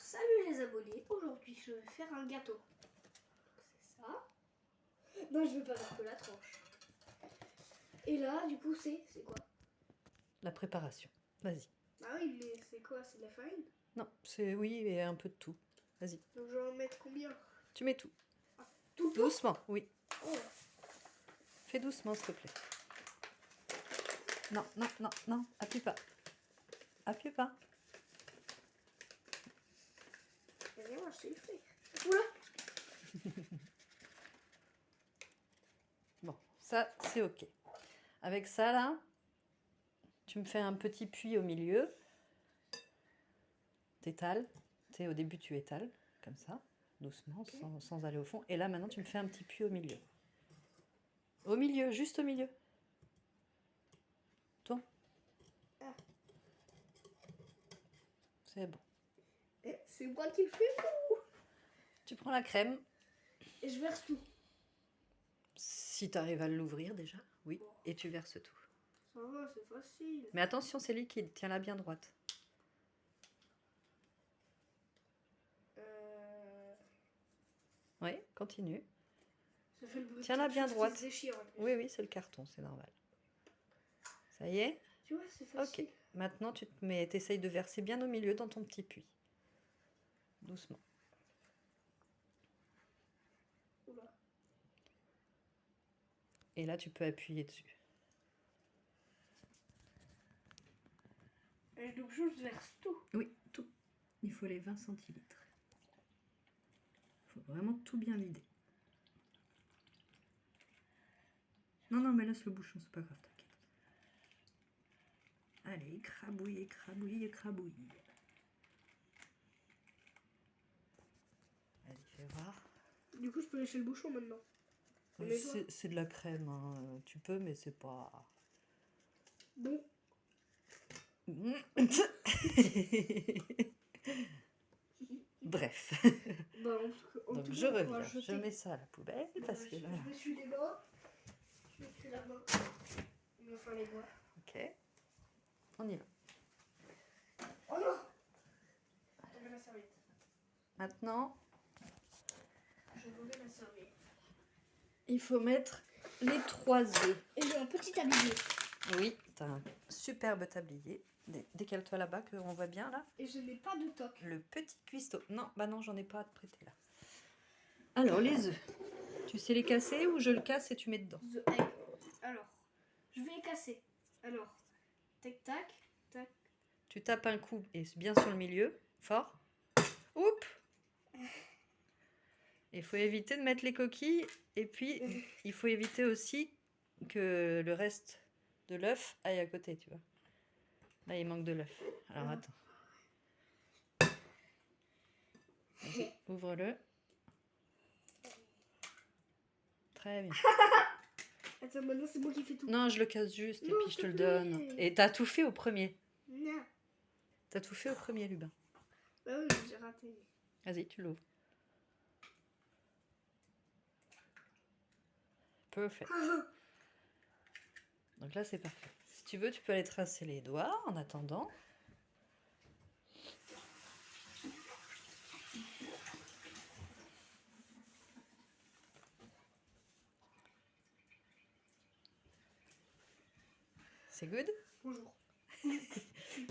salut les abonnés, aujourd'hui je vais faire un gâteau. C'est ça. Non, je vais pas faire que la tranche. Et là, du coup, c'est quoi? La préparation. Vas-y. Ah oui, mais c'est quoi? C'est de la farine? Non, c'est oui et un peu de tout. Vas-y. Donc je vais en mettre combien? Tu mets tout. Tout le pot? Doucement, oui. Oh. Fais doucement, s'il te plaît. Non, non, non, non. Appuie pas. Appuie pas. Regardez, moi, je sais le faire. Oula! Bon, ça, c'est OK. Avec ça, là, tu me fais un petit puits au milieu. T'étales. Tu sais, au début, tu étales, comme ça, doucement, sans aller au fond. Et là, maintenant, tu me fais un petit puits au milieu. Au milieu, juste au milieu. Toi. Ah. C'est bon. Eh, c'est moi qui le fais tout! Tu prends la crème. Et je verse tout. Si tu arrives à l'ouvrir déjà, oui. Bon. Et tu verses tout. Ça va, c'est facile. Mais attention, c'est liquide. Tiens-la bien droite. Oui, continue. Ça fait le bruit. Tiens-la bien droite. Qui se déchire, en plus. Oui, oui, c'est le carton, c'est normal. Ça y est? Tu vois, c'est facile. Ok. Maintenant, tu te mets, t'essayes de verser bien au milieu dans ton petit puits. Doucement. Oula. Et là, tu peux appuyer dessus. Et donc je verse tout. Oui, tout. Il faut les 20 centilitres. Il faut vraiment tout bien vider. Non, non, mais laisse le bouchon, c'est pas grave, t'inquiète. Allez, écrabouille, écrabouille, écrabouille. Allez, fais voir. Du coup, je peux lécher le bouchon maintenant. C'est de la crème, hein. Tu peux, mais c'est pas... Bon. Bref. Bon, Donc je reviens, je mets ça à la poubelle parce que là... Je me suis les mains. Je me suis la main. Enfin les doigts. Ok. On y va. Oh non! J'avais la serviette. Maintenant, Je remets la serviette. il faut mettre les 3 œufs. Et j'ai un petit tablier. Oui, tu as un superbe tablier. Décale-toi là-bas, qu'on voit bien là. Et je n'ai pas de toc. Le petit cuistot. Non, bah non, j'en ai pas à te prêter là. Alors, les œufs. Tu sais les casser ou je le casse et tu mets dedans? Alors, je vais les casser. Alors, tac, tac, tac. Tu tapes un coup et bien sur le milieu, fort. Oups! Il faut éviter de mettre les coquilles et puis il faut éviter aussi que le reste de l'œuf aille à côté, tu vois. Là, il manque de l'œuf. Alors, attends. Vas-y, ouvre-le. Très bien. Attends, maintenant c'est moi qui fais tout. Non, je le casse juste et Non, puis je te le s'il te plaît. donne. Et t'as tout fait au premier. Non. T'as tout fait au premier, Lubin. Bah oui, mais j'ai raté. Vas-y, tu l'ouvres. Perfect. Donc là, c'est parfait. Si tu veux, tu peux aller tracer les doigts en attendant. C'est good? Bonjour.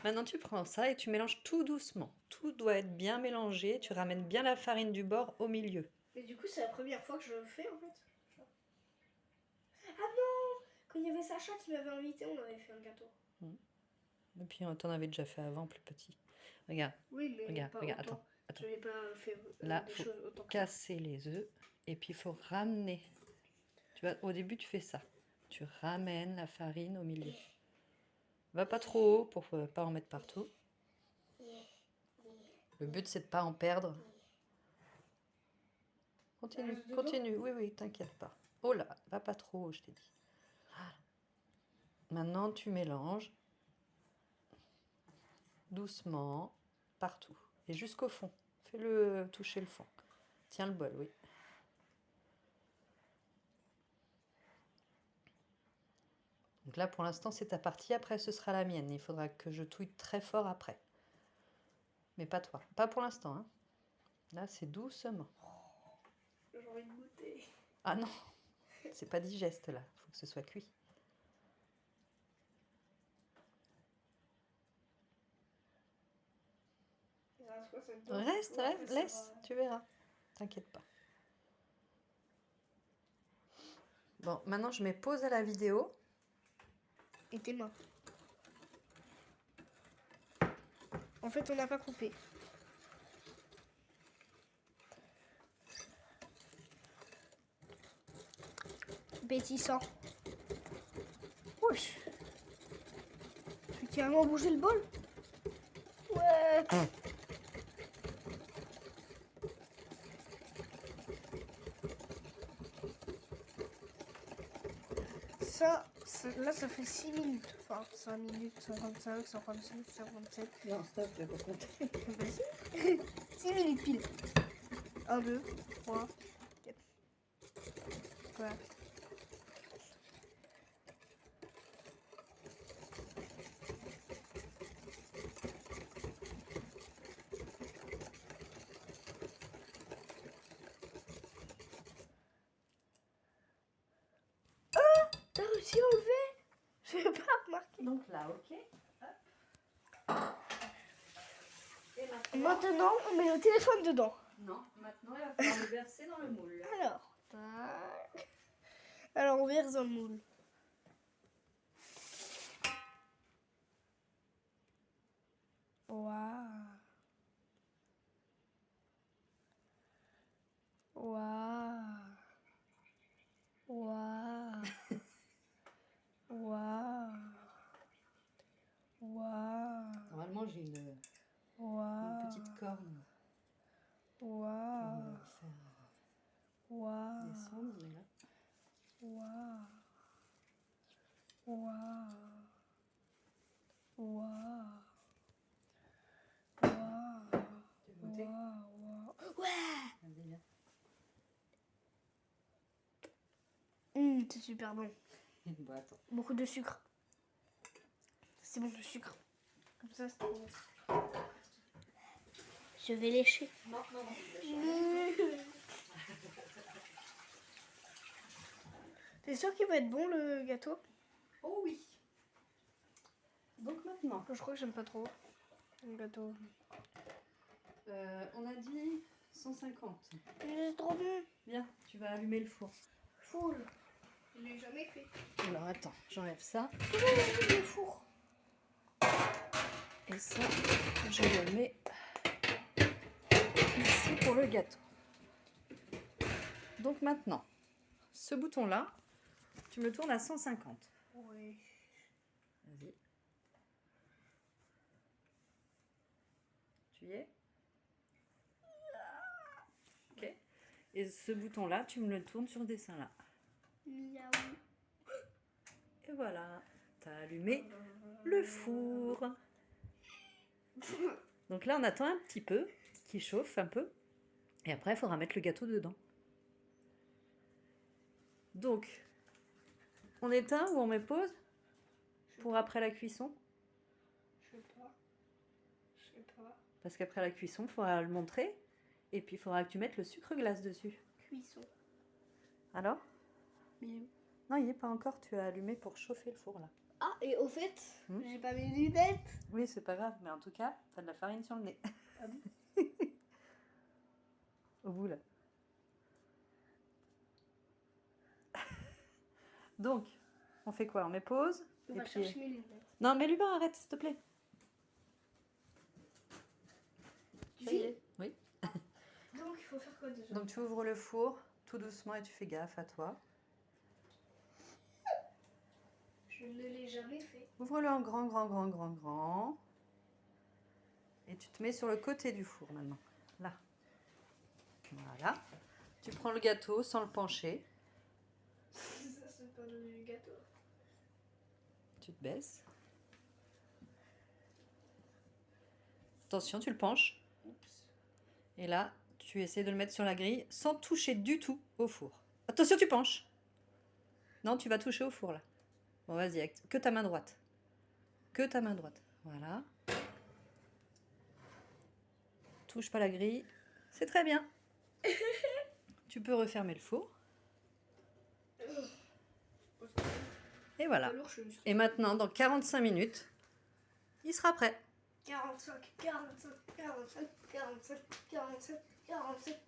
Maintenant, tu prends ça et tu mélanges tout doucement. Tout doit être bien mélangé. Tu ramènes bien la farine du bord au milieu. Mais du coup, c'est la première fois que je le fais en fait. Ah non! Quand il y avait Sacha qui m'avait invité, on avait fait un gâteau. Et puis, t'en avais déjà fait avant, plus petit. Regarde. Oui, mais Regarde, pas regarde, autant. attends. Je n'avais pas fait Là, des il faut choses autant que ça. casser les œufs et puis il faut ramener. Tu vois, au début, tu fais ça. Tu ramènes la farine au milieu. Va pas trop haut pour pas en mettre partout. Le but, c'est de pas en perdre. Continue, continue. Oui, oui, t'inquiète pas. Oh là, va pas trop haut, je t'ai dit. Voilà. Maintenant, tu mélanges doucement partout et jusqu'au fond. Fais-le toucher le fond. Tiens le bol, oui. Donc là, pour l'instant, c'est ta partie. Après, ce sera la mienne. Il faudra que je touille très fort après. Mais pas toi. Pas pour l'instant. Hein. Là, c'est doucement. J'ai envie de goûter. Ah non, c'est pas digeste là. Faut que ce soit cuit. Il reste quoi, ça dedans? Reste, Ouais, reste, ça laisse. va. Tu verras. T'inquiète pas. Bon, maintenant je mets pause à la vidéo. Et tes mains. En fait, on n'a pas coupé. Pétissant. Wesh. Tu fais carrément bouger le bol. Ouais. Là, ça fait 6 minutes. Enfin, 5 minutes, 55, 56, 57. Non, stop, je vais pas compter. Vas-y. 6 minutes pile. 1, 2, 3, 4. Voilà. T'as réussi à enlever? Je n'ai pas remarqué. Donc là, ok. Hop. Et Maintenant, on met le téléphone dedans. Non, maintenant il va falloir le verser dans le moule. Alors, tac. Alors, on verse dans le moule. Waouh. Waouh. Waouh. Waouh. Waouh. Normalement, j'ai une Waouh. petite corne Waouh. pour faire Waouh. descendre, mais là. Waouh. Waouh. Waouh. Waouh. Tu veux goûter? Waouh. Ouais. Vas-y, viens. C'est super bon. Bon, attends. Beaucoup de sucre. C'est bon, le sucre. Comme ça, c'est bon. Je vais lécher. Non, non, non. T'es sûr qu'il va être bon le gâteau? Oh oui. Donc maintenant, Je crois que j'aime pas trop le gâteau. on a dit 150. C'est trop bon. Viens, tu vas allumer le four. Full. Je l'ai jamais fait. Alors attends, j'enlève ça. Le four. Et ça, je le mets ici pour le gâteau. Donc maintenant, ce bouton-là, tu me le tournes à 150. Oui. Vas-y. Tu y es? Ok. Et ce bouton-là, tu me le tournes sur ce dessin-là. Miaou. Et voilà, tu as allumé le four. Donc là, on attend un petit peu, qu'il chauffe un peu. Et après, il faudra mettre le gâteau dedans. Donc, on éteint ou on met pause pour après la cuisson? Je sais pas. Je sais pas. Parce qu'après la cuisson, il faudra le montrer. Et puis, il faudra que tu mettes le sucre glace dessus. Cuisson. Alors? Miaou. Non, il n'y est pas encore. Tu as allumé pour chauffer le four, là. Ah, et au fait, Hmm. j'ai pas mes lunettes. Oui, c'est pas grave. Mais en tout cas, tu as de la farine sur le nez. Ah bon? Au bout, là. Donc, on fait quoi? On met pause? On Et va puis... chercher mes lunettes. Non, mais Lubin, arrête, s'il te plaît. Tu Ça y files? est. Oui. Donc, il faut faire quoi déjà? Donc, tu ouvres le four tout doucement et tu fais gaffe à toi. Je ne l'ai jamais fait. Ouvre-le en grand, grand, grand, grand, grand. Et tu te mets sur le côté du four maintenant. Là. Voilà. Tu prends le gâteau sans le pencher. Ça, c'est pas du gâteau. Tu te baisses. Attention, tu le penches. Oups. Et là, tu essaies de le mettre sur la grille sans toucher du tout au four. Attention, tu penches. Non, tu vas toucher au four là. Bon, vas-y, que ta main droite. Que ta main droite. Voilà. touche pas la grille. C'est très bien. Tu peux refermer le four. Et voilà. Alors, je me suis- Et maintenant, dans 45 minutes, il sera prêt. 45, 45, 45, 47, 47, 47.